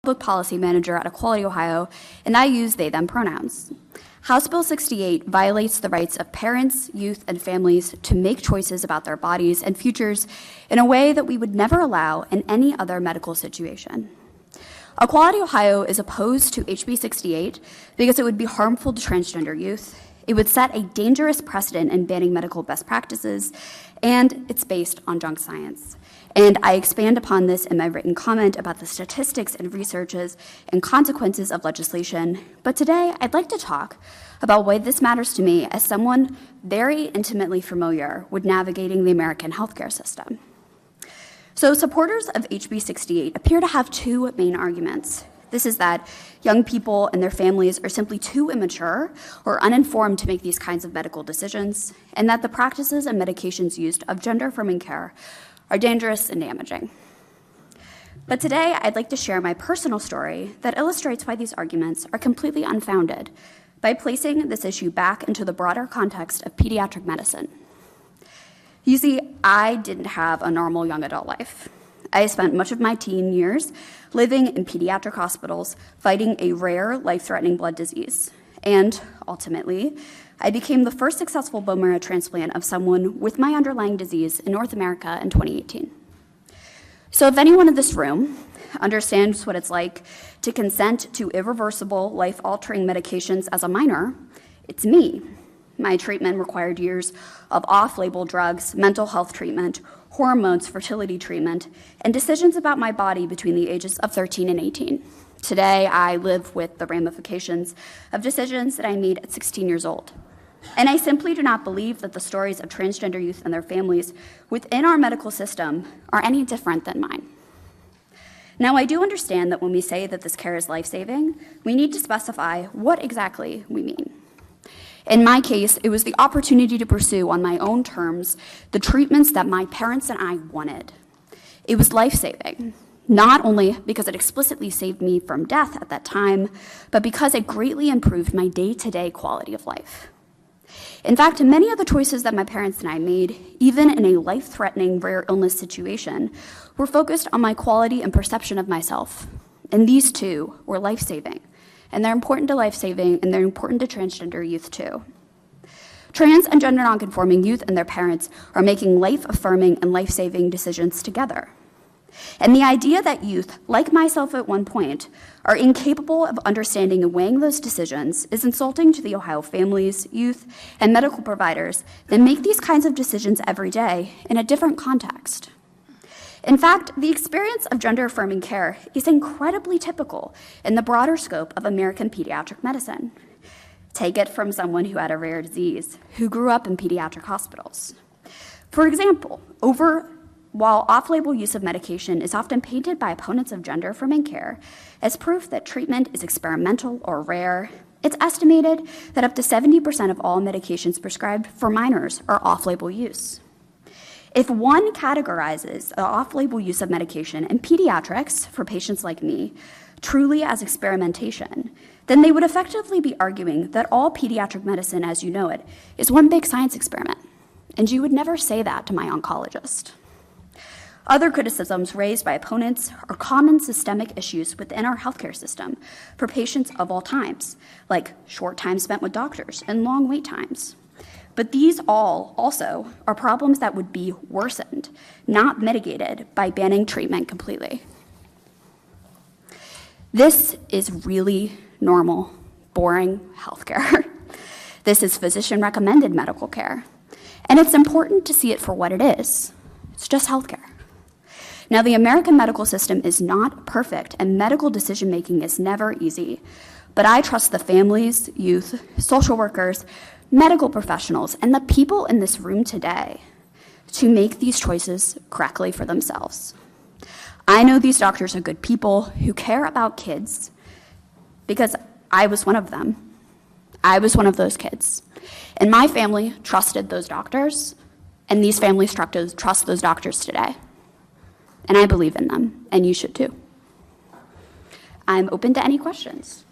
public policy manager at Equality Ohio, and I use they, them pronouns. House Bill 68 violates the rights of parents, youth, and families to make choices about their bodies and futures in a way that we would never allow in any other medical situation. Equality Ohio is opposed to HB 68 because it would be harmful to transgender youth. It would set a dangerous precedent in banning medical best practices, and it's based on junk science. And I expand upon this in my written comment about the statistics and researches and consequences of legislation. But today, I'd like to talk about why this matters to me as someone very intimately familiar with navigating the American healthcare system. So supporters of HB 68 appear to have two main arguments. This is that young people and their families are simply too immature or uninformed to make these kinds of medical decisions, and that the practices and medications used of gender-affirming care are dangerous and damaging. But today, I'd like to share my personal story that illustrates why these arguments are completely unfounded by placing this issue back into the broader context of pediatric medicine. You see, I didn't have a normal young adult life. I spent much of my teen years living in pediatric hospitals fighting a rare, life-threatening blood disease. And ultimately, I became the first successful bone marrow transplant of someone with my underlying disease in North America in 2018. So if anyone in this room understands what it's like to consent to irreversible, life-altering medications as a minor, it's me. My treatment required years of off-label drugs, mental health treatment, hormones, fertility treatment, and decisions about my body between the ages of 13 and 18. Today, I live with the ramifications of decisions that I made at 16 years old. And I simply do not believe that the stories of transgender youth and their families within our medical system are any different than mine. Now, I do understand that when we say that this care is life-saving, we need to specify what exactly we mean. In my case, it was the opportunity to pursue on my own terms the treatments that my parents and I wanted. It was life-saving, not only because it explicitly saved me from death at that time, but because it greatly improved my day-to-day quality of life. In fact, many of the choices that my parents and I made, even in a life-threatening rare illness situation, were focused on my quality and perception of myself. And these too were life-saving. And they're important to life-saving, and they're important to transgender youth too. Trans and gender nonconforming youth and their parents are making life-affirming and life-saving decisions together. And the idea that youth, like myself at one point, are incapable of understanding and weighing those decisions is insulting to the Ohio families, youth, and medical providers that make these kinds of decisions every day in a different context. In fact, the experience of gender-affirming care is incredibly typical in the broader scope of American pediatric medicine. Take it from someone who had a rare disease, who grew up in pediatric hospitals. For example, while off-label use of medication is often painted by opponents of gender-affirming care as proof that treatment is experimental or rare, it's estimated that up to 70% of all medications prescribed for minors are off-label use. If one categorizes the off-label use of medication in pediatrics for patients like me truly as experimentation, then they would effectively be arguing that all pediatric medicine as you know it is one big science experiment. And you would never say that to my oncologist. Other criticisms raised by opponents are common systemic issues within our healthcare system for patients of all times, like short time spent with doctors and long wait times. But these all also are problems that would be worsened, not mitigated by banning treatment completely. This is really normal, boring healthcare. This is physician-recommended medical care. And it's important to see it for what it is. It's just healthcare. Now, the American medical system is not perfect, and medical decision-making is never easy. But I trust the families, youth, social workers, medical professionals, and the people in this room today to make these choices correctly for themselves. I know these doctors are good people who care about kids because I was one of them. I was one of those kids. And my family trusted those doctors, and these families trust those doctors today. And I believe in them, and you should too. I'm open to any questions.